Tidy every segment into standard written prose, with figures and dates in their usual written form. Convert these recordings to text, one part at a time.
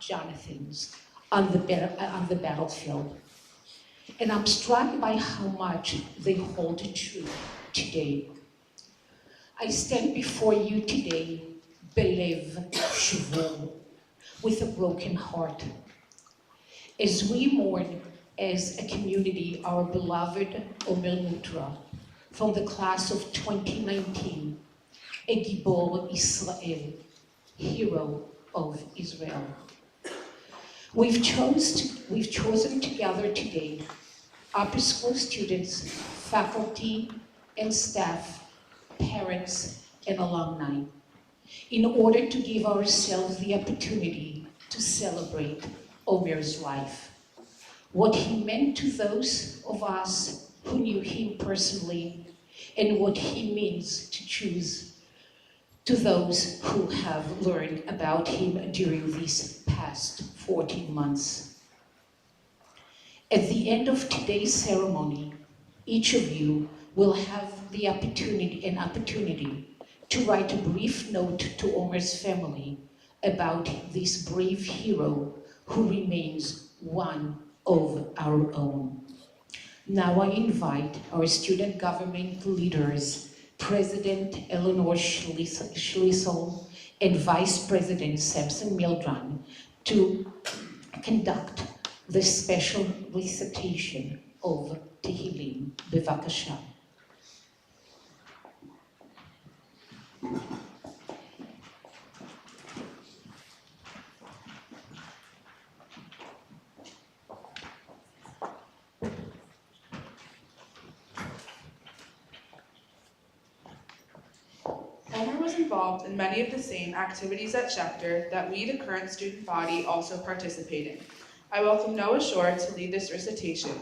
Jonathans on the battlefield. And I'm struck by how much they hold true today. I stand before you today, belev shvur, with a broken heart. As we mourn as a community our beloved Omer Neutra from the class of 2019, a Gibor Israel, hero of Israel. We've chosen to gather today, upper school students, faculty and staff, parents and alumni, in order to give ourselves the opportunity to celebrate Omer's life, what he meant to those of us who knew him personally, and what he means to choose to those who have learned about him during these past 14 months. At the end of today's ceremony, each of you will have the opportunity to write a brief note to Omer's family about this brave hero who remains one of our own. Now I invite our student government leaders, President Eleanor Schlissel and Vice President Samson Mildran, to conduct the special recitation of Tehillim. Bevakasha. Omer was involved in many of the same activities at Schechter that we, the current student body, also participate in. I welcome Noah Shore to lead this recitation.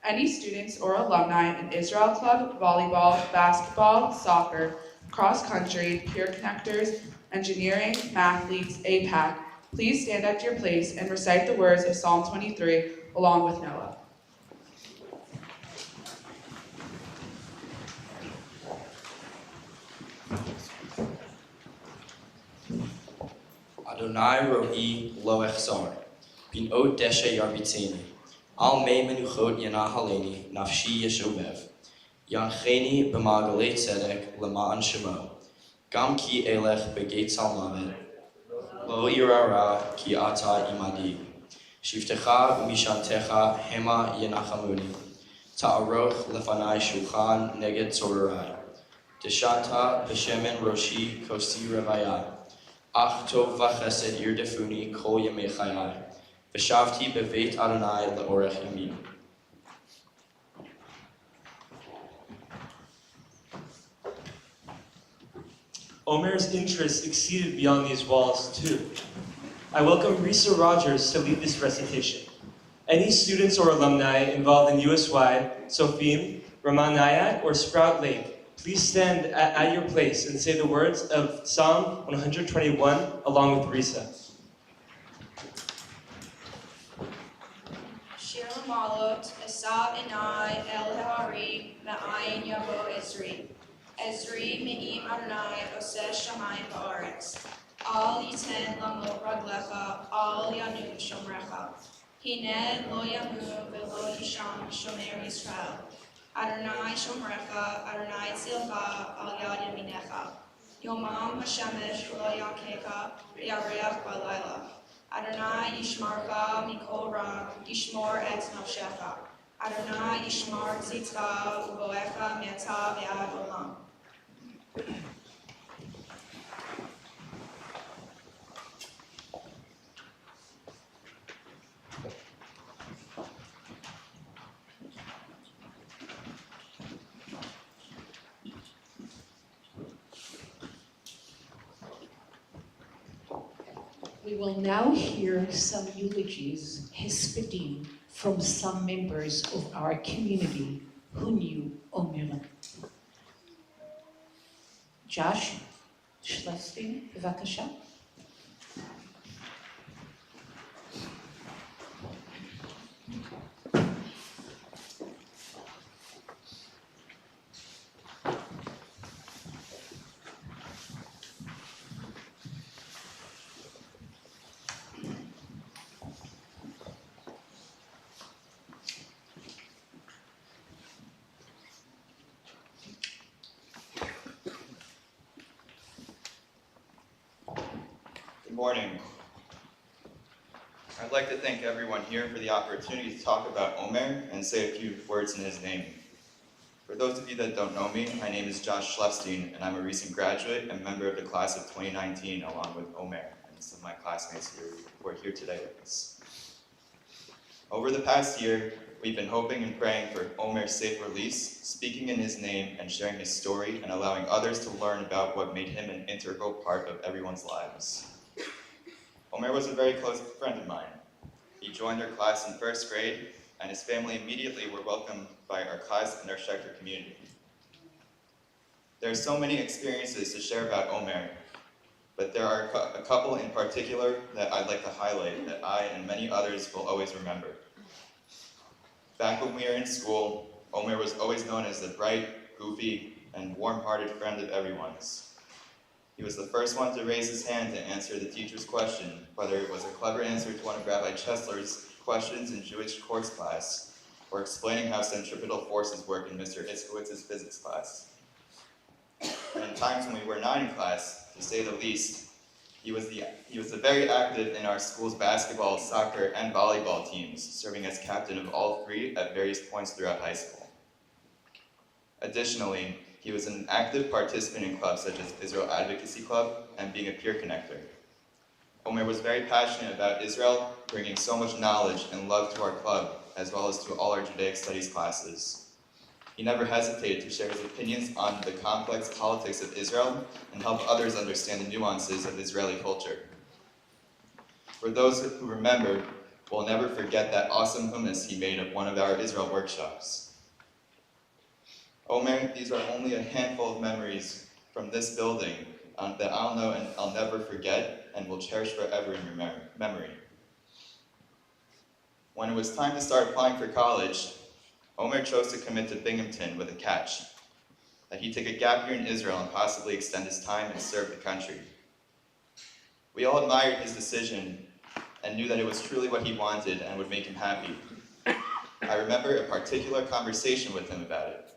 Any students or alumni in Israel Club, volleyball, basketball, soccer, cross country, peer connectors, engineering, mathletes, APAC, please stand at your place and recite the words of Psalm 23 along with Noah. Adonai ro'i lo echzar, bin od deshe yarbiteni, al me menuchot yana haleni, nafshi yeshobev, yancheni b'magalei tzedek lema'an shemo, gam ki elech begeit salmavet, lo irara ki ata imadi, shivtecha umishantecha hema yenachamuni, ta'aroch lefanai shulchan neged tzorai, deshata b'shemen roshi kosti revayai, Ach tov v'chesed yirdefuni kol yemei chayai, v'shavti beveit Adonai le'orech yamim. Omer's interests exceeded beyond these walls, too. I welcome Risa Rogers to lead this recitation. Any students or alumni involved in USY, Sofim, Raman Nayat, or Sprout Lake, please stand at your place and say the words of Psalm 121 along with Risa. Shir Malot, Esa Enai, El Hari, Ma'ayin Yavo Ezri. Ezri, Me'im Adonai, Oseh Shamayim Ba'aretz. Al Yiten Lamot Raglecha, Al Yanu Shomrecha. Hine Lo Yamu Velo Yisham Shomer Yisrael. Adonai Shomrecha, Adonai Tzilcha, Al Yad Yaminecha. Yomam Hashemesh Lo Yakecha, Yareach Balayla. Adonai Yishmarcha Mikol Ra, Yishmor Et Nafshecha. Adonai Yishmar Tzitcha, Uboecha Meta Ve'ad Olam. We will now hear some eulogies, hespedim, from some members of our community who knew Omer. Josh Schlesting, bevakasha. morning. I'd like to thank everyone here for the opportunity to talk about Omer and say a few words in his name. For those of you that don't know me, my name is Josh Schlefstein, and I'm a recent graduate and member of the class of 2019, along with Omer and some of my classmates here who are here today with us. Over the past year, we've been hoping and praying for Omer's safe release, speaking in his name and sharing his story and allowing others to learn about what made him an integral part of everyone's lives. Omer was a very close friend of mine. He joined our class in first grade, and his family immediately were welcomed by our class and our Schechter community. There are so many experiences to share about Omer, but there are a couple in particular that I'd like to highlight that I and many others will always remember. Back when we were in school, Omer was always known as the bright, goofy, and warm-hearted friend of everyone's. He was the first one to raise his hand to answer the teacher's question, whether it was a clever answer to one of Rabbi Chesler's questions in Jewish course class, or explaining how centripetal forces work in Mr. Itzkowitz's physics class. And in times when we were not in class, to say the least, he was very active in our school's basketball, soccer, and volleyball teams, serving as captain of all three at various points throughout high school. Additionally, he was an active participant in clubs such as Israel Advocacy Club and being a peer connector. Omer was very passionate about Israel, bringing so much knowledge and love to our club, as well as to all our Judaic studies classes. He never hesitated to share his opinions on the complex politics of Israel and help others understand the nuances of Israeli culture. For those who remember, we'll never forget that awesome hummus he made at one of our Israel workshops. Omer, these are only a handful of memories from this building that I'll know and I'll never forget and will cherish forever in your memory. When it was time to start applying for college, Omer chose to commit to Binghamton with a catch, that he'd take a gap year in Israel and possibly extend his time and serve the country. We all admired his decision and knew that it was truly what he wanted and would make him happy. I remember a particular conversation with him about it.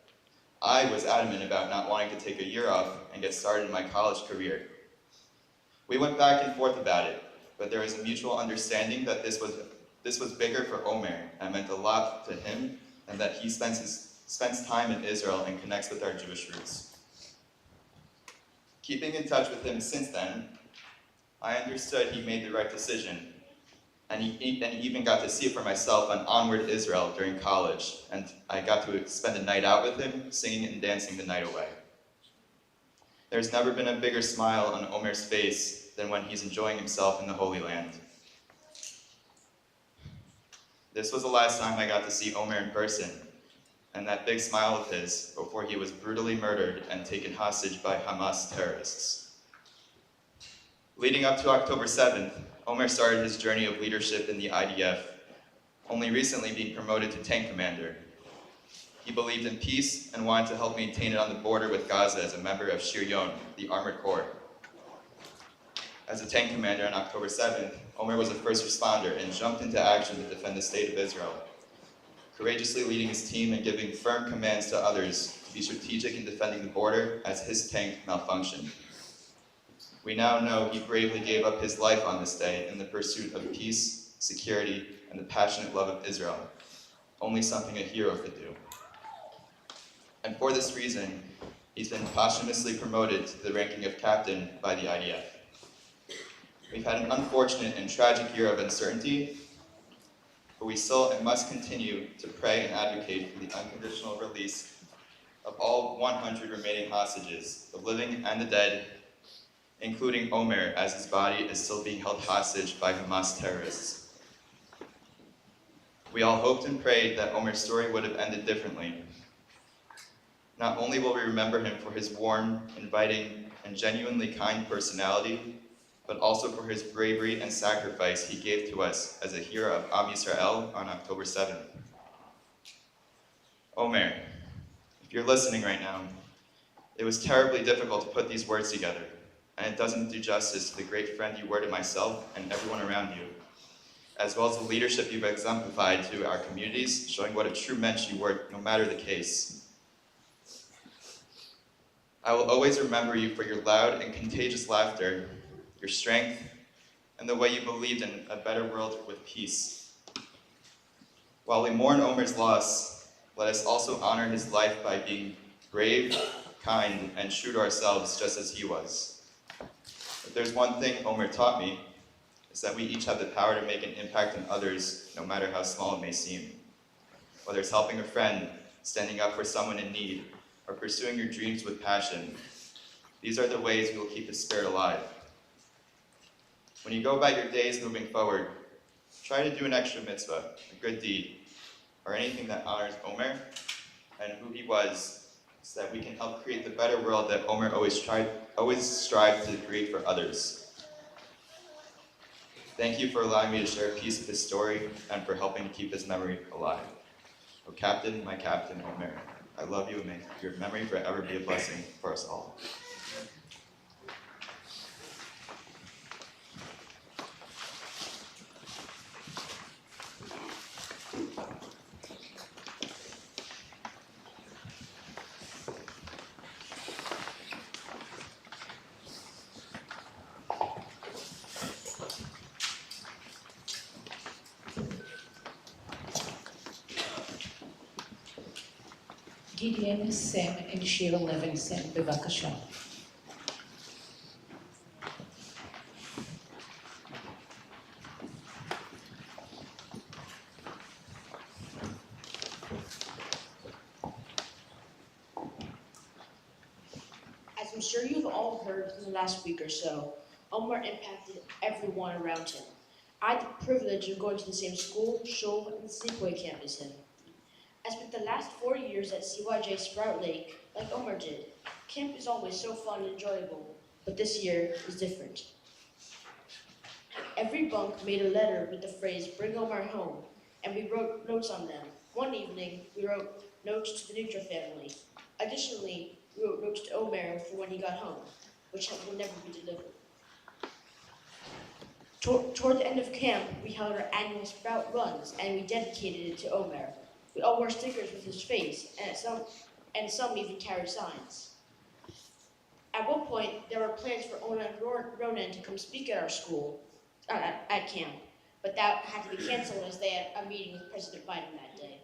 I was adamant about not wanting to take a year off and get started in my college career. We went back and forth about it, but there was a mutual understanding that this was bigger for Omer and meant a lot to him, and that he spends time in Israel and connects with our Jewish roots. Keeping in touch with him since then, I understood he made the right decision, and he even got to see it for myself on Onward Israel during college, and I got to spend a night out with him, singing and dancing the night away. There's never been a bigger smile on Omer's face than when he's enjoying himself in the Holy Land. This was the last time I got to see Omer in person, and that big smile of his before he was brutally murdered and taken hostage by Hamas terrorists. Leading up to October 7th, Omer started his journey of leadership in the IDF, only recently being promoted to tank commander. He believed in peace and wanted to help maintain it on the border with Gaza as a member of Shiryon, the Armored Corps. As a tank commander on October 7th, Omer was a first responder and jumped into action to defend the state of Israel, courageously leading his team and giving firm commands to others to be strategic in defending the border as his tank malfunctioned. We now know he bravely gave up his life on this day in the pursuit of peace, security, and the passionate love of Israel, only something a hero could do. And for this reason, he's been posthumously promoted to the ranking of captain by the IDF. We've had an unfortunate and tragic year of uncertainty, but we still and must continue to pray and advocate for the unconditional release of all 100 remaining hostages, the living and the dead, including Omer, as his body is still being held hostage by Hamas terrorists. We all hoped and prayed that Omer's story would have ended differently. Not only will we remember him for his warm, inviting, and genuinely kind personality, but also for his bravery and sacrifice he gave to us as a hero of Am Yisrael on October 7th. Omer, if you're listening right now, it was terribly difficult to put these words together, and it doesn't do justice to the great friend you were to myself and everyone around you, as well as the leadership you've exemplified to our communities, showing what a true mensch you were, no matter the case. I will always remember you for your loud and contagious laughter, your strength, and the way you believed in a better world with peace. While we mourn Omer's loss, let us also honor his life by being brave, kind, and true to ourselves just as he was. If there's one thing Omer taught me, it's that we each have the power to make an impact on others, no matter how small it may seem. Whether it's helping a friend, standing up for someone in need, or pursuing your dreams with passion, these are the ways we will keep the spirit alive. When you go about your days moving forward, try to do an extra mitzvah, a good deed, or anything that honors Omer and who he was, so that we can help create the better world that Omer always strived to create for others. Thank you for allowing me to share a piece of his story and for helping to keep his memory alive. Oh, Captain, my Captain, Omer, I love you and may your memory forever be a blessing for us all. Gideon, Sam, and Shira Levinson, בבקשה. As I'm sure you've all heard in the last week or so, Omer impacted everyone around him. I had the privilege of going to the same school, shul, and sleepaway camp as him. I spent the last 4 years at CYJ Sprout Lake, like Omer did. Camp is always so fun and enjoyable, but this year is different. Every bunk made a letter with the phrase, "Bring Omer home," and we wrote notes on them. One evening, we wrote notes to the Neutra family. Additionally, we wrote notes to Omer for when he got home, which will never be delivered. Toward the end of camp, we held our annual Sprout runs, and we dedicated it to Omer. We all wore stickers with his face, and some even carried signs. At one point, there were plans for Ona and Ronan to come speak at our school, at camp, but that had to be canceled as they had a meeting with President Biden that day.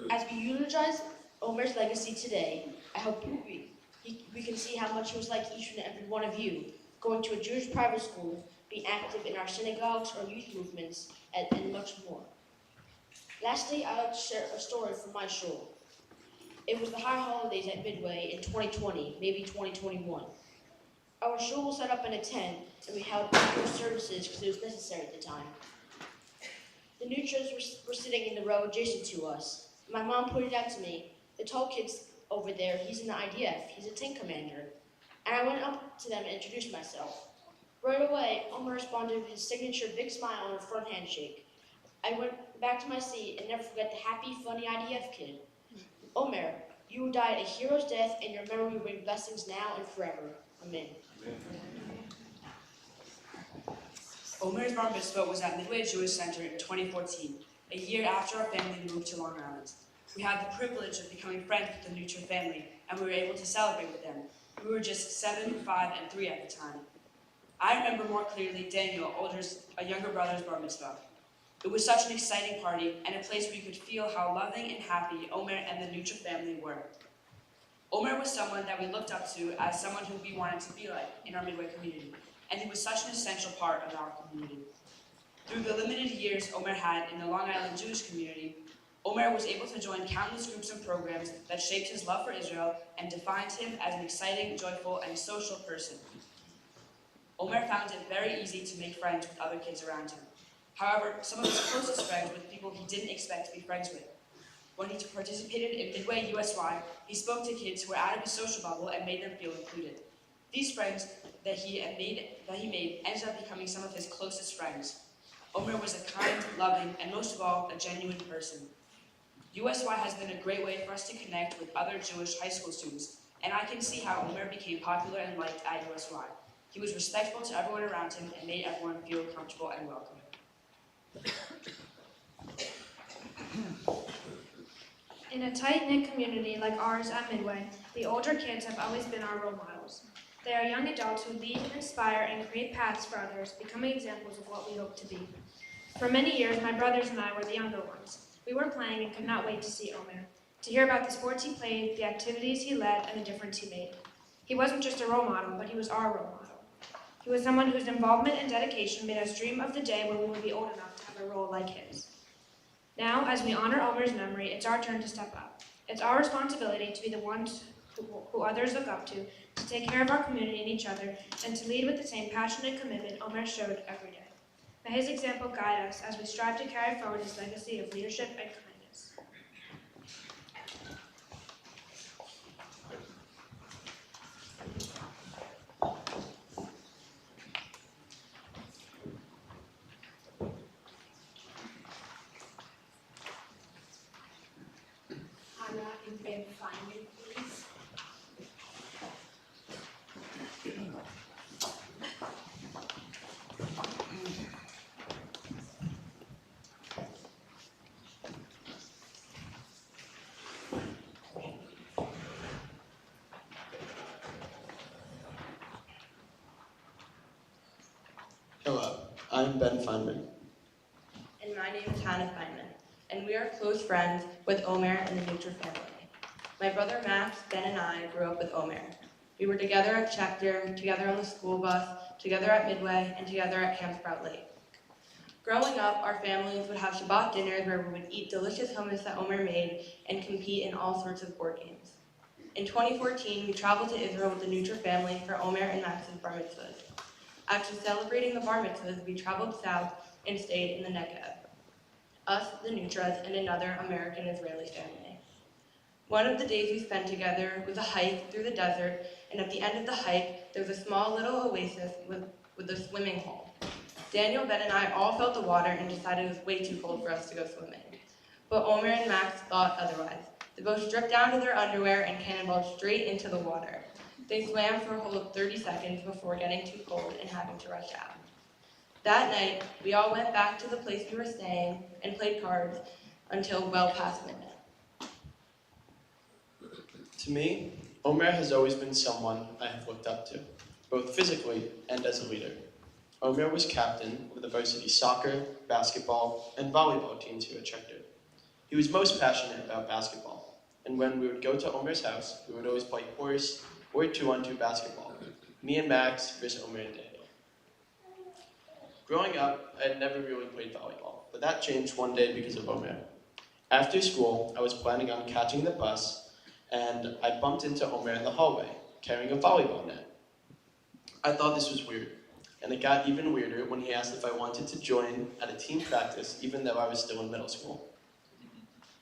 As we eulogize Omer's legacy today, I hope we can see how much he was like each and every one of you, going to a Jewish private school, being active in our synagogues or youth movements, and much more. Lastly, I would share a story from my shul. It was the high holidays at Midway in 2020, maybe 2021. Our shul was set up in a tent, and we held outdoor services because it was necessary at the time. The Neutras were sitting in the row adjacent to us. My mom pointed out to me, "The tall kid's over there, he's in the IDF, he's a tank commander." And I went up to them and introduced myself. Right away, Omer responded with his signature big smile and a front handshake. I went back to my seat and never forget the happy, funny IDF kid. Omer, you died a hero's death, and your memory will bring blessings now and forever. Amen. Omer's bar mitzvah was at Midway Jewish Center in 2014, a year after our family moved to Long Island. We had the privilege of becoming friends with the Neutra family, and we were able to celebrate with them. We were just 7, 5, and 3 at the time. I remember more clearly Daniel, a younger brother's bar mitzvah. It was such an exciting party and a place where you could feel how loving and happy Omer and the Neutra family were. Omer was someone that we looked up to as someone who we wanted to be like in our Midway community, and he was such an essential part of our community. Through the limited years Omer had in the Long Island Jewish community, Omer was able to join countless groups and programs that shaped his love for Israel and defined him as an exciting, joyful, and social person. Omer found it very easy to make friends with other kids around him. However, some of his closest friends were people he didn't expect to be friends with. When he participated in Midway USY, he spoke to kids who were out of his social bubble and made them feel included. These friends that he made ended up becoming some of his closest friends. Omer was a kind, loving, and most of all, a genuine person. USY has been a great way for us to connect with other Jewish high school students, and I can see how Omer became popular and liked at USY. He was respectful to everyone around him and made everyone feel comfortable and welcome. In a tight-knit community like ours at Midway, the older kids have always been our role models. They are young adults who lead, inspire, and create paths for others, becoming examples of what we hope to be. For many years, my brothers and I were the younger ones. We were playing and could not wait to see Omer, to hear about the sports he played, the activities he led, and the difference he made. He wasn't just a role model, but he was our role model. He was someone whose involvement and dedication made us dream of the day when we would be old enough to have a role like his. Now, as we honor Omer's memory, it's our turn to step up. It's our responsibility to be the ones who others look up to take care of our community and each other, and to lead with the same passion and commitment Omer showed every day. May his example guide us as we strive to carry forward his legacy of leadership and kindness. Anna and Ben Feynman, please. Hello, I'm Ben Feynman. And my name is Hannah Feynman, and we are close friends with Omer and the Neutra family. My brother Max, Ben, and I grew up with Omer. We were together at Schechter, together on the school bus, together at Midway, and together at Camp Sprout Lake. Growing up, our families would have Shabbat dinners where we would eat delicious hummus that Omer made and compete in all sorts of board games. In 2014, we traveled to Israel with the Neutra family for Omer and Max's bar mitzvahs. After celebrating the bar mitzvahs, we traveled south and stayed in the Negev. Us, the Neutras, and another American-Israeli family. One of the days we spent together was a hike through the desert, and at the end of the hike, there was a small little oasis with a swimming hole. Daniel, Ben, and I all felt the water and decided it was way too cold for us to go swimming. But Omer and Max thought otherwise. They both stripped down to their underwear and cannonballed straight into the water. They swam for a whole 30 seconds before getting too cold and having to rush out. That night, we all went back to the place we were staying and played cards until well past midnight. To me, Omer has always been someone I have looked up to, both physically and as a leader. Omer was captain of the varsity soccer, basketball, and volleyball teams here at Schechter. He was most passionate about basketball, and when we would go to Omer's house, we would always play horse or 2-on-2 basketball, me and Max versus Omer and Daniel. Growing up, I had never really played volleyball, but that changed one day because of Omer. After school, I was planning on catching the bus, and I bumped into Omer in the hallway, carrying a volleyball net. I thought this was weird, and it got even weirder when he asked if I wanted to join at a team practice, even though I was still in middle school.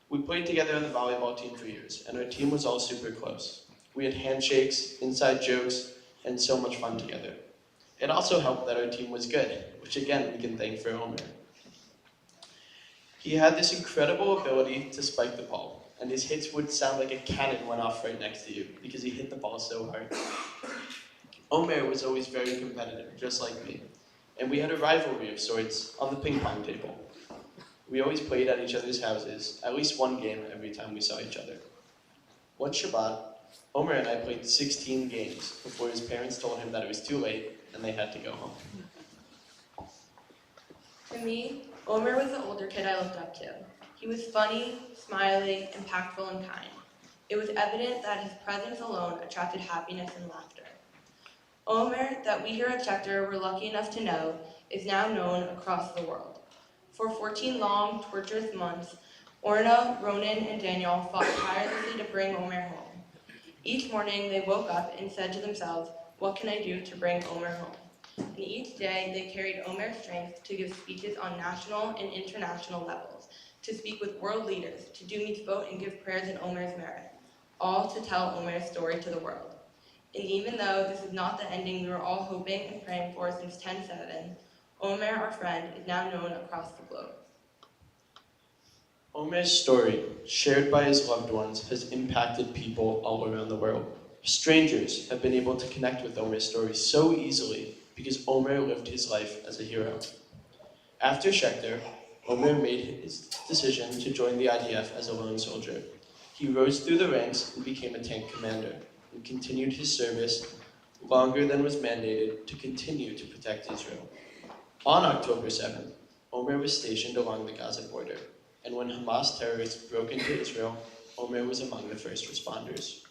We played together on the volleyball team for years, and our team was all super close. We had handshakes, inside jokes, and so much fun together. It also helped that our team was good, which again we can thank for Omer. He had this incredible ability to spike the ball, and his hits would sound like a cannon went off right next to you because he hit the ball so hard. Omer was always very competitive, just like me, and we had a rivalry of sorts on the ping pong table. We always played at each other's houses, at least one game every time we saw each other. One Shabbat, Omer and I played 16 games before his parents told him that it was too late and they had to go home. To me, Omer was the older kid I looked up to. He was funny, smiley, impactful, and kind. It was evident that his presence alone attracted happiness and laughter. Omer, that we here at Schechter were lucky enough to know, is now known across the world. For 14 long, torturous months, Orna, Ronan, and Daniel fought tirelessly to bring Omer home. Each morning, they woke up and said to themselves, "What can I do to bring Omer home?" And each day, they carried Omer's strength to give speeches on national and international levels, to speak with world leaders, to do mitzvot and give prayers in Omer's merit, all to tell Omer's story to the world. And even though this is not the ending we were all hoping and praying for since 10/7, Omer, our friend, is now known across the globe. Omer's story, shared by his loved ones, has impacted people all around the world. Strangers have been able to connect with Omer's story so easily because Omer lived his life as a hero. After Schechter, Omer made his decision to join the IDF as a lone soldier. He rose through the ranks and became a tank commander, and continued his service longer than was mandated to continue to protect Israel. On October 7th, Omer was stationed along the Gaza border, and when Hamas terrorists broke into Israel, Omer was among the first responders.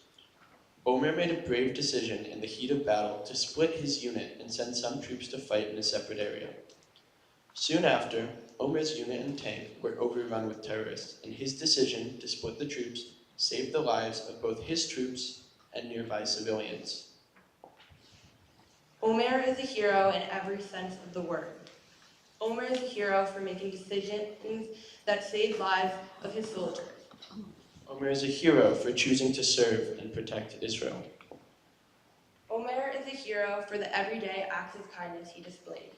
Omer made a brave decision in the heat of battle to split his unit and send some troops to fight in a separate area. Soon after, Omer's unit and tank were overrun with terrorists, and his decision to split the troops saved the lives of both his troops and nearby civilians. Omer is a hero in every sense of the word. Omer is a hero for making decisions that saved lives of his soldiers. Omer is a hero for choosing to serve and protect Israel. Omer is a hero for the everyday acts of kindness he displayed.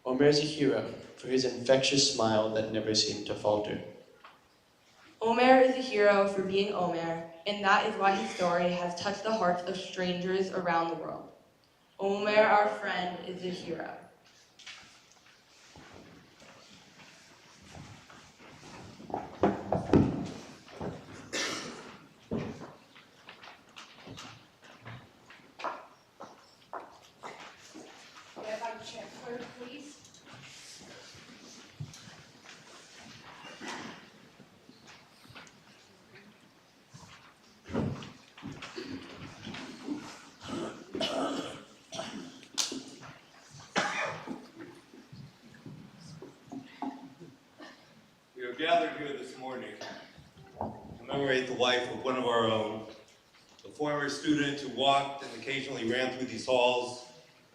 Omer is a hero for his infectious smile that never seemed to falter. Omer is a hero for being Omer, and that is why his story has touched the hearts of strangers around the world. Omer, our friend, is a hero. We are gathered here this morning to commemorate the life of one of our own, a former student who walked and occasionally ran through these halls,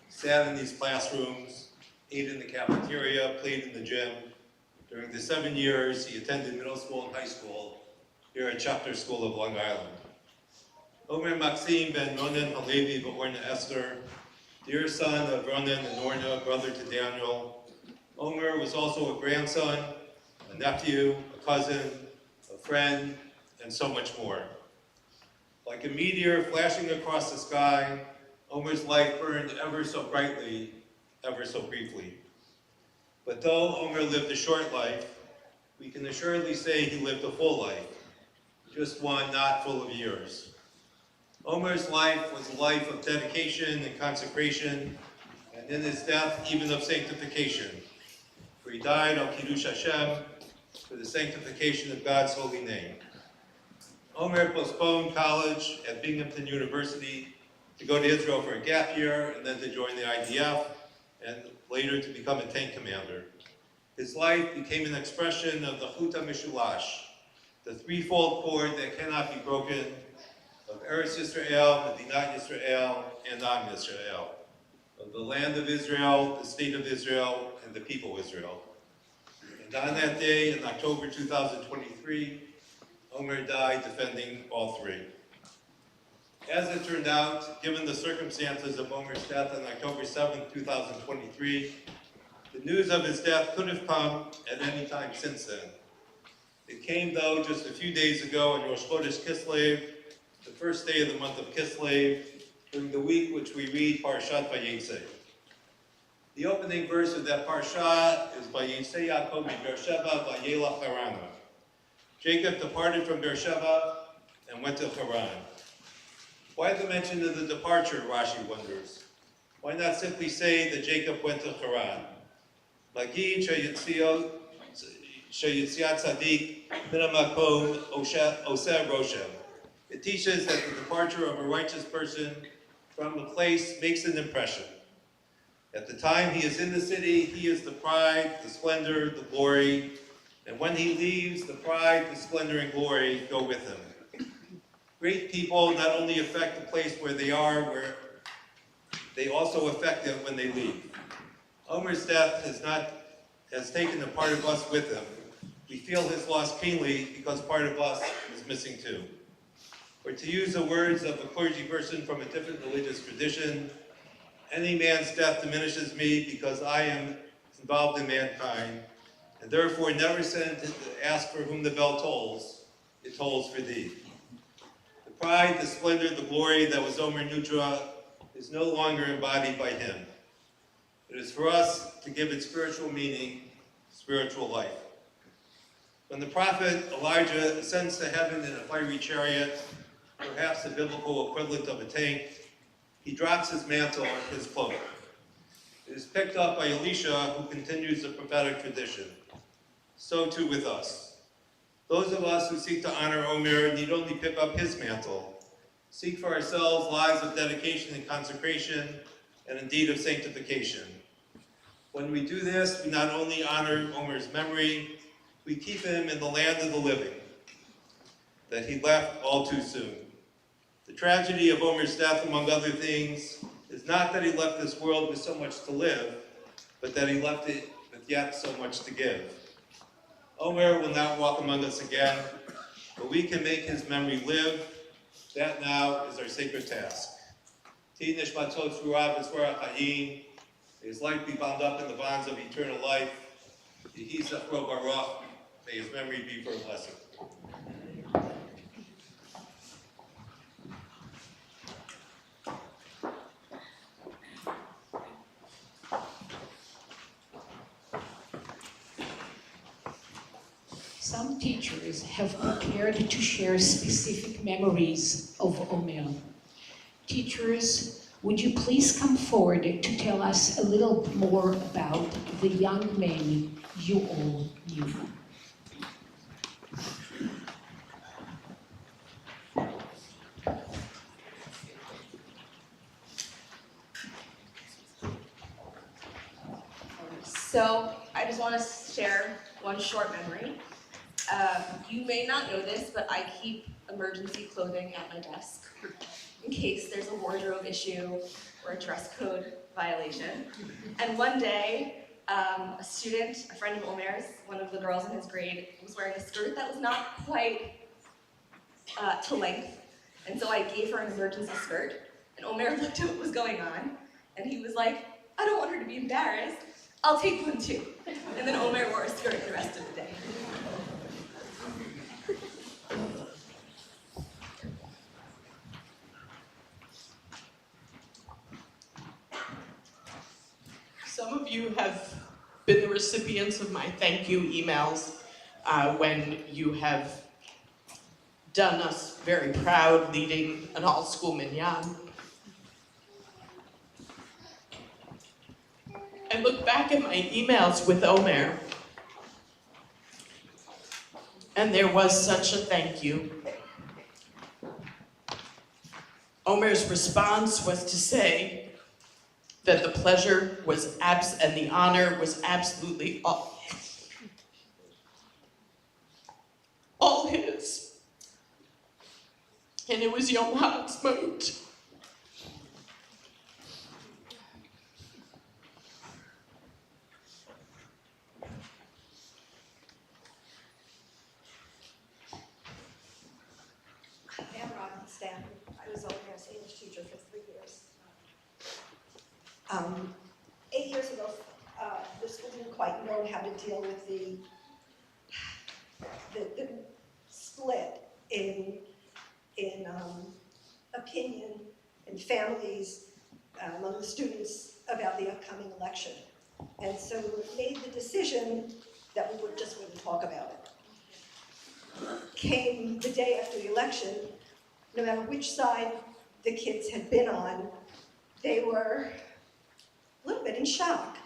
sat in these classrooms, ate in the cafeteria, played in the gym. During the 7 years he attended middle school and high school here at Chapter School of Long Island. Omer Maxim ben Ronen Halevi Ba'orna Esther, dear son of Ronen and Orna, brother to Daniel. Omer was also a grandson, a nephew, a cousin, a friend, and so much more. Like a meteor flashing across the sky, Omer's life burned ever so brightly, ever so briefly. But though Omer lived a short life, we can assuredly say he lived a full life, just one not full of years. Omer's life was a life of dedication and consecration, and in his death, even of sanctification. For he died on Kiddush Hashem, for the sanctification of God's holy name. Omer postponed college at Binghamton University to go to Israel for a gap year and then to join the IDF and later to become a tank commander. His life became an expression of the Chut HaMishulash, the threefold cord that cannot be broken of Eretz Yisrael, Medinat Yisrael, and Am Yisrael, of the land of Israel, the state of Israel, and the people of Israel. And on that day, in October 2023, Omer died defending all three. As it turned out, given the circumstances of Omer's death on October 7, 2023, the news of his death could have come at any time since then. It came, though, just a few days ago on Rosh Chodesh Kislev, the first day of the month of Kislev, during the week which we read Parshat Vayetze. The opening verse of that parsha is Vayetze Yaakov mi Beersheva vayelach Harana. Jacob departed from Beersheba and went to Haran. Why the mention of the departure, Rashi wonders? Why not simply say that Jacob went to Haran? Magid sheyitziat tzadik min hamakom oseh roshem. It teaches that the departure of a righteous person from a place makes an impression. At the time he is in the city, he is the pride, the splendor, the glory, and when he leaves, the pride, the splendor, and glory go with him. Great people not only affect the place where they are, where they also affect them when they leave. Omer's death has taken a part of us with him. We feel his loss keenly because part of us is missing too. Or to use the words of a clergy person from a different religious tradition, any man's death diminishes me because I am involved in mankind, and therefore never sent to ask for whom the bell tolls, it tolls for thee. The pride, the splendor, the glory that was Omer Neutra is no longer embodied by him. It is for us to give it spiritual meaning, spiritual life. When the prophet Elijah ascends to heaven in a fiery chariot, perhaps the biblical equivalent of a tank, he he drops his mantle and his cloak. It is picked up by Elisha, who continues the prophetic tradition. So too with us. Those of us who seek to honor Omer need only pick up his mantle, seek for ourselves lives of dedication and consecration, and indeed of sanctification. When we do this, we not only honor Omer's memory, we keep him in the land of the living, that he left all too soon. The tragedy of Omer's death, among other things, is not that he left this world with so much to live, but that he left it with yet so much to give. Omer will not walk among us again, but we can make his memory live. That now is our sacred task. Ti nishmatot ruav v'tzvara chayim. May his life be bound up in the bonds of eternal life. Yehi zachro baruch. May his memory be for a blessing. Some teachers have prepared to share specific memories of Omer. Teachers, would you please come forward to tell us a little more about the young man you all knew? So I just want to share one short memory. You may not know this, but I keep emergency clothing at my desk in case there's a wardrobe issue or a dress code violation. And one day, a student, a friend of Omer's, one of the girls in his grade, was wearing a skirt that was not quite to length. And so I gave her an emergency skirt, and Omer looked at what was going on, and he was like, I don't want her to be embarrassed. I'll take one too. And then Omer wore a skirt the rest of the day. Some of you have been the recipients of my thank you emails when you have done us very proud leading an all-school minyan. I look back at my emails with Omer, and there was such a thank you. Omer's response was to say that the pleasure was and the honor was absolutely all his. And it was Yom HaAtzmaut. I was Omer's English teacher for 3 years. 8 years ago, the school didn't quite know how to deal with the split in opinion and families among the students about the upcoming election. And so we made the decision that we just wouldn't talk about it. Came the day after the election, no matter which side the kids had been on, they were a little bit in shock.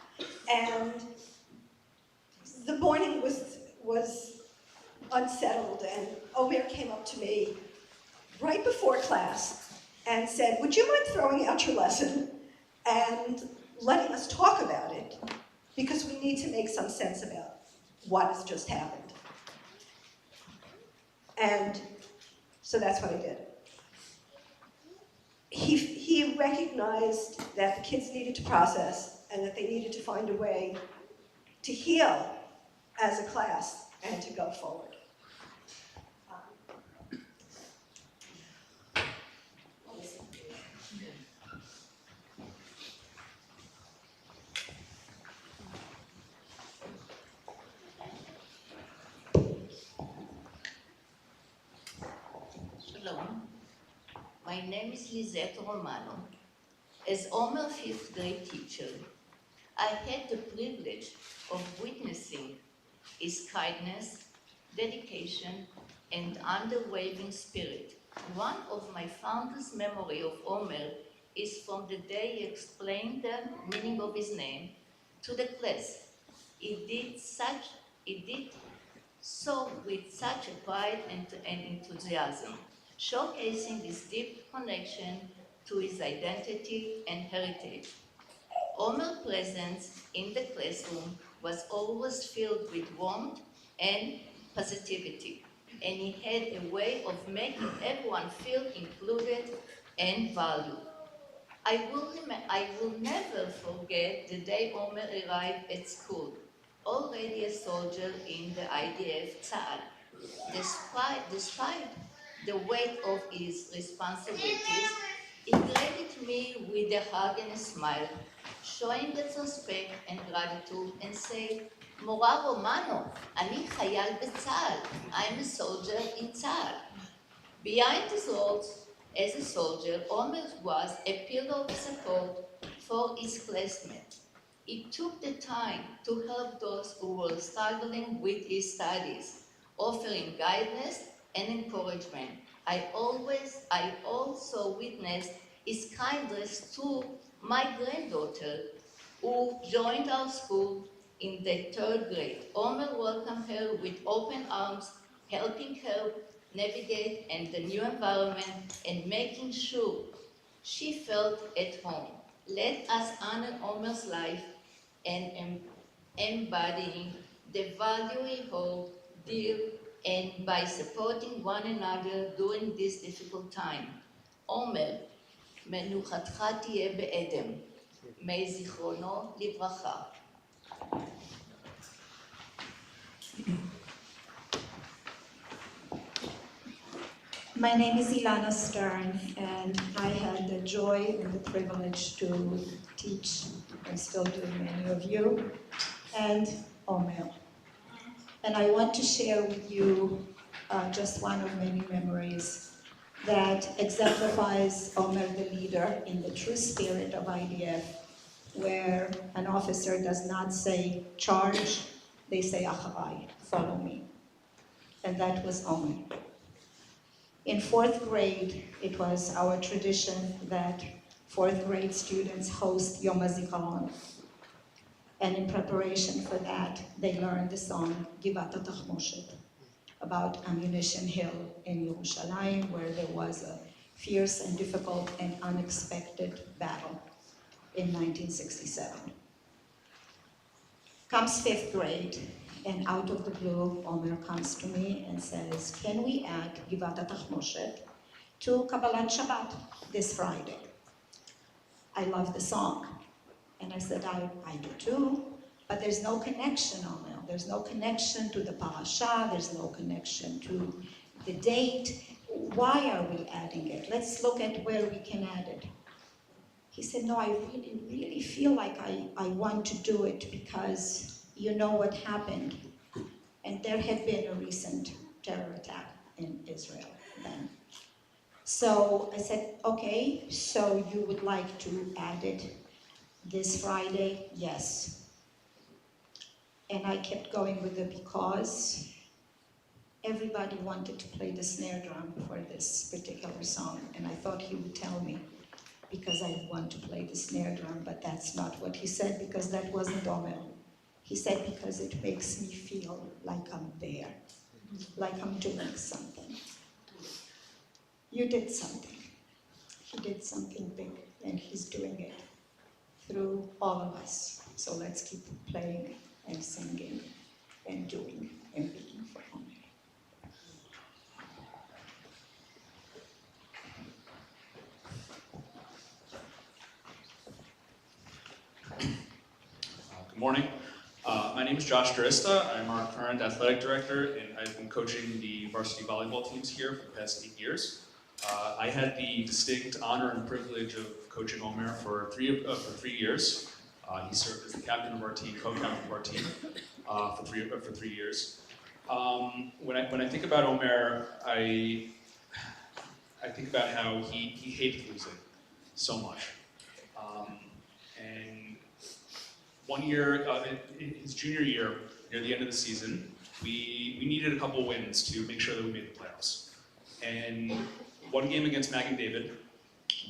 And the morning was unsettled, and Omer came up to me right before class and said, would you mind throwing out your lesson and letting us talk about it, because we need to make some sense about what has just happened. And so that's what I did. He recognized that the kids needed to process and that they needed to find a way to heal as a class and to go forward. Shalom. My name is Lisette Romano. As Omer's 5th grade teacher, I had the privilege of witnessing his kindness, dedication, and unwavering spirit. One of my fondest memories of Omer is from the day he explained the meaning of his name to the class. He did so with such a pride and enthusiasm, showcasing his deep connection to his identity and heritage. Omer's presence in the classroom was always filled with warmth and positivity, and he had a way of making everyone feel included and valued. I will never forget the day Omer arrived at school, already a soldier in the IDF Tzal. Despite the weight of his responsibilities, he greeted me with a hug and a smile, showing his respect and gratitude, and said, Mora Romano, אני חייל בצה"ל. I'm a soldier in Tzal. Behind his roles as a soldier, Omer was a pillar of support for his classmates. He took the time to help those who were struggling with his studies, offering guidance and encouragement. I also witnessed his kindness to my granddaughter, who joined our school in the 3rd grade. Omer welcomed her with open arms, helping her navigate in the new environment and making sure she felt at home. Let us honor Omer's life and embodying the value we hold dear, and by supporting one another during this difficult time. Omer, מנוחתך תהיה בעדן, מי זיכרונו לברכה. My name is Ilana Stern, and I had the joy and the privilege to teach, and still do, many of you, and Omer. And I want to share with you just one of many memories that exemplifies Omer the leader in the true spirit of IDF, where an officer does not say charge, they say acharai, follow me. And that was Omer. In 4th grade, it was our tradition that 4th grade students host Yom HaZikaron. And in preparation for that, they learned the song Givat HaTachmoshet about Ammunition Hill in Yerushalayim, where there was a fierce and difficult and unexpected battle in 1967. Comes 5th grade, and out of the blue, Omer comes to me and says, can we add Givat HaTachmoshet to Kabbalat Shabbat this Friday? I love the song. And I said, I do too, but there's no connection, Omer. There's no connection to the parasha, there's no connection to the date. Why are we adding it? Let's look at where we can add it. He said, no, I really feel like I want to do it because you know what happened. And there had been a recent terror attack in Israel then. So I said, okay, so you would like to add it this Friday? Yes. And I kept going with the because. Everybody wanted to play the snare drum for this particular song, and I thought he would tell me because I want to play the snare drum, but that's not what he said, because that wasn't Omer. He said, because it makes me feel like I'm there, like I'm doing something. You did something. He did something big, and he's doing it through all of us. So let's keep playing and singing and doing and being for Omer. Good morning. My name is Josh Darista. I'm our current athletic director, and I've been coaching the varsity volleyball teams here for the past 8 years. I had the distinct honor and privilege of coaching Omer for 3 years. He served as the captain of our team, co-captain of our team for 3 years. When I think about Omer, I think about how he hated losing so much. And one year, in his junior year, near the end of the season, we needed a couple wins to make sure that we made the playoffs. And one game against Mag and David,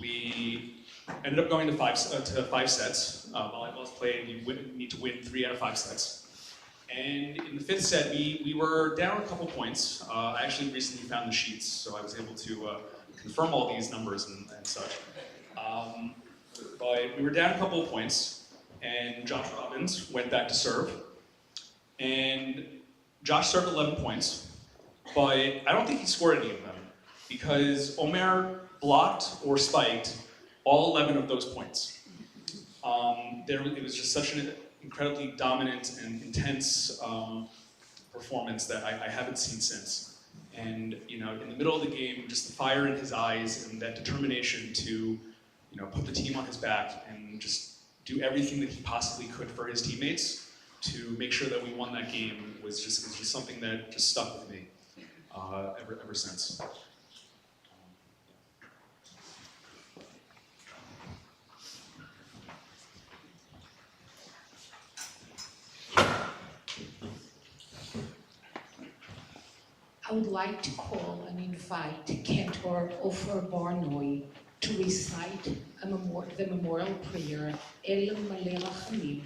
we Ended up going to five sets. Volleyball is played, you need to win 3 out of 5 sets. And in the 5th set, we were down a couple points. I actually recently found the sheets, so I was able to confirm all these numbers and such. But we were down a couple of points, and Josh Robbins went back to serve. And Josh served 11 points, but I don't think he scored any of them, because Omer blocked or spiked all 11 of those points. It was just such an incredibly dominant and intense performance that I haven't seen since. And in the middle of the game, just the fire in his eyes and that determination to put the team on his back and just do everything that he possibly could for his teammates to make sure that we won that game was just something that just stuck with me ever since. I would like to call and invite Cantor Ofer Barnoy to recite the memorial prayer, El Malei Rachamim,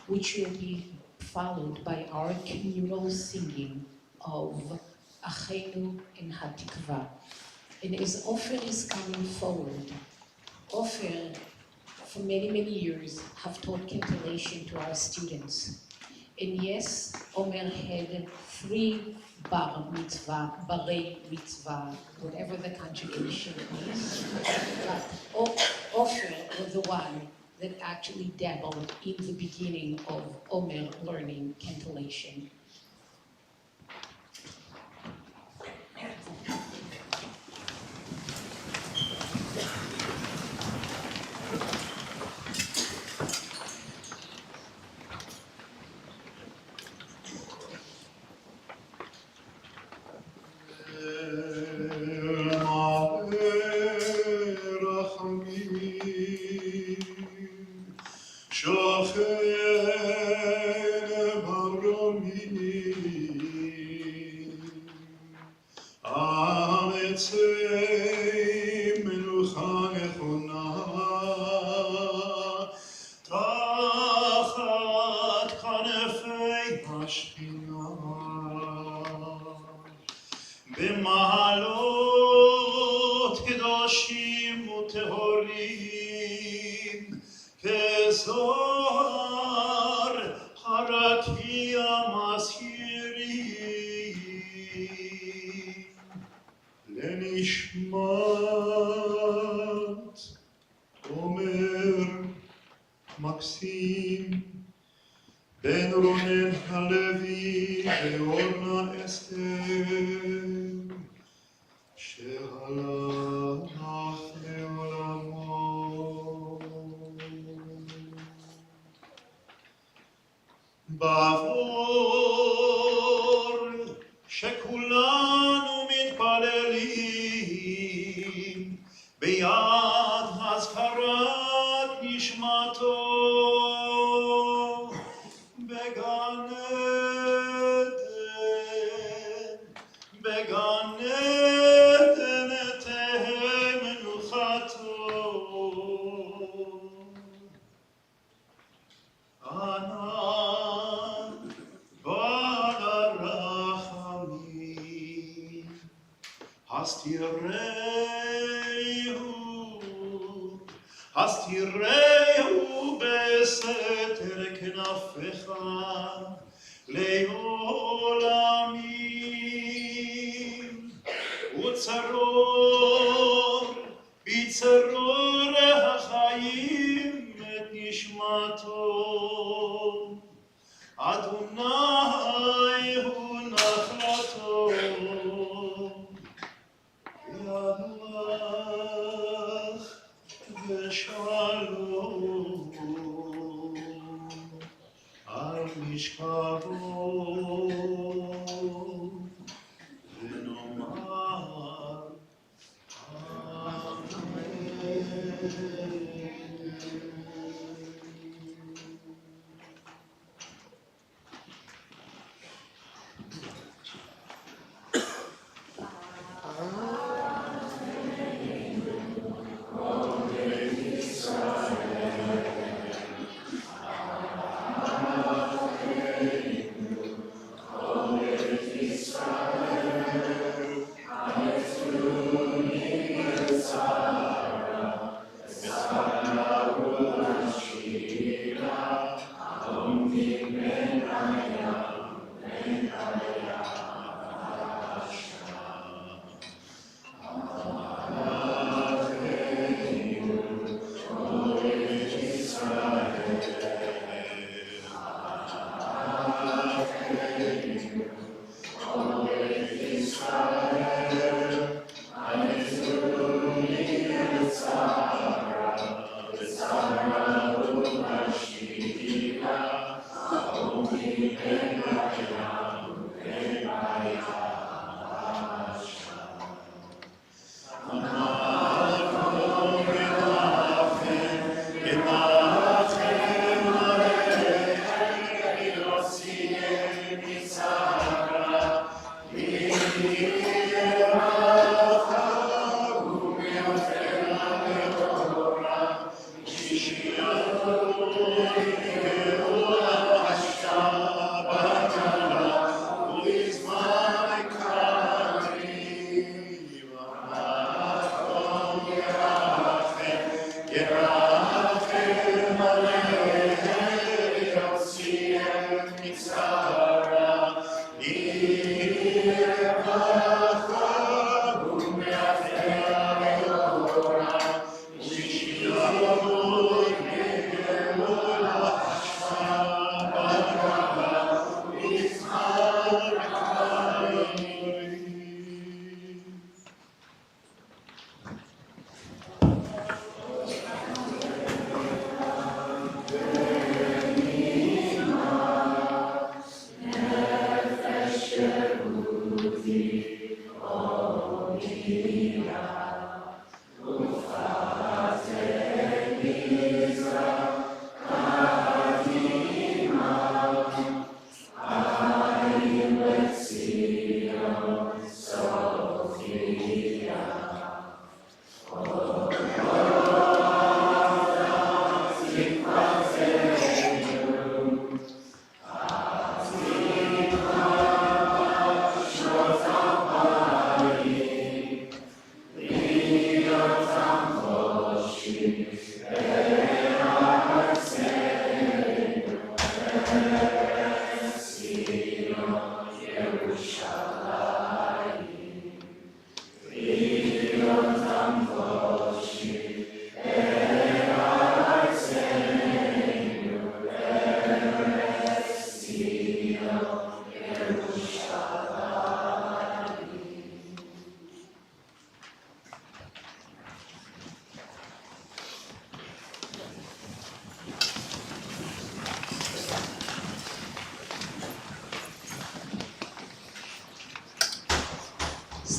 which will be followed by our communal singing of Achenu and Hatikva. And as Ofer is coming forward, Ofer, for many, many years, have taught cantillation to our students. And yes, Omer had 3 bar mitzvah, barei mitzvah, whatever the conjugation is. But Ofer was the one that actually dabbled in the beginning of Omer learning cantillation. במעלות קדושים וטהורים כזוהר הרקיע מזהירים לנשמת עומר מקסים בן רונן הלוי ואורנה אסתר שהלך לעולמו. בעבור שכולנו מתפללים ביד הזכרת נשמתו בגן עדן תהא מנוחתו. ענן בעל הרחמים הסתירהו בסתר כנפיך לעולמים בצרור החיים את נשמתו אדוני הוא נחלתו ינוח ושלום על משכבו ונאמר אמן.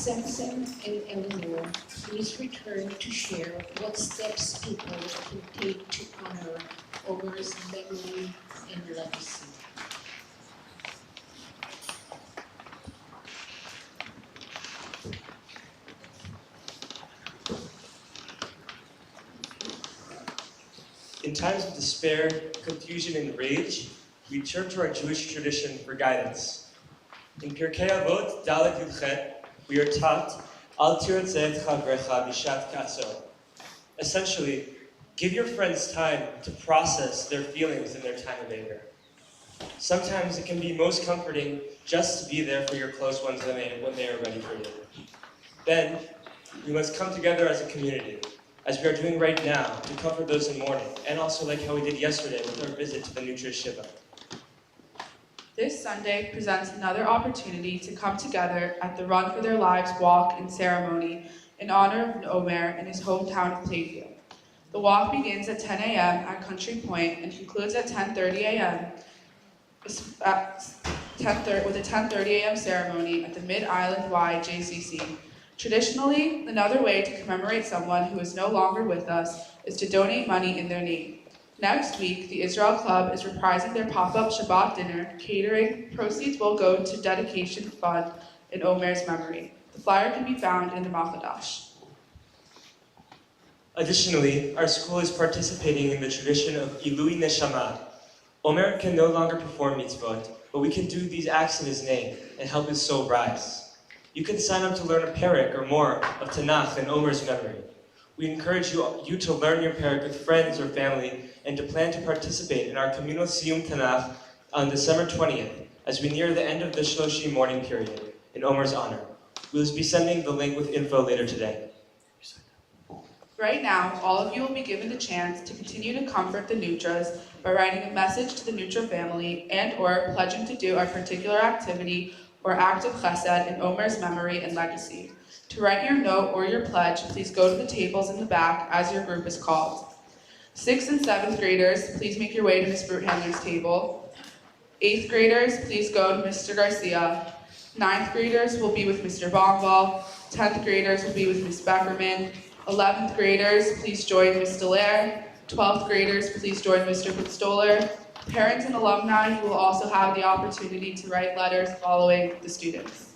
Samson and Eleanor, please return to share what steps people can take to honor Omer's memory and legacy. In times of despair, confusion, and rage, we turn to our Jewish tradition for guidance. In Pirkei Avot, Dalet Yudchet, we are taught, Al tiratzeh chavrecha bishat kaso. Essentially, give your friends time to process their feelings in their time of anger. Sometimes it can be most comforting just to be there for your close ones when they are ready for you. Then, we must come together as a community, as we are doing right now, to comfort those in mourning, and also like how we did yesterday with our visit to the Neutra Shiva. This Sunday presents another opportunity to come together at the Run for Their Lives walk and ceremony in honor of Omer in his hometown of Plainfield. The walk begins at 10 a.m. at Country Point and concludes at 10:30 a.m. with a 10:30 a.m. ceremony at the Mid-Island Y JCC. Traditionally, another way to commemorate someone who is no longer with us is to donate money in their name. Next week, the Israel Club is reprising their pop-up Shabbat dinner. Catering proceeds will go to dedication fund in Omer's memory. The flyer can be found in the Machadash. Additionally, our school is participating in the tradition of Ilui Neshama. Omer can no longer perform mitzvot, but we can do these acts in his name and help his soul rise. You can sign up to learn a perek or more of Tanakh in Omer's memory. We encourage you to learn your perek with friends or family and to plan to participate in our communal Siyum Tanakh on December 20th, as we near the end of the Shloshi mourning period, in Omer's honor. We will be sending the link with info later today. Right now, all of you will be given the chance to continue to comfort the Neutras by writing a message to the Neutra family and/or pledging to do a particular activity or act of chesed in Omer's memory and legacy. To write your note or your pledge, please go to the tables in the back as your group is called. 6th and 7th graders, please make your way to Ms. Bruthandler's table. 8th graders, please go to Mr. Garcia. 9th graders will be with Mr. Bonval. 10th graders will be with Ms. Beckerman. 11th graders, please join Ms. Dallaire. 12th graders, please join Mr. Pistoler. Parents and alumni, you will also have the opportunity to write letters following the students.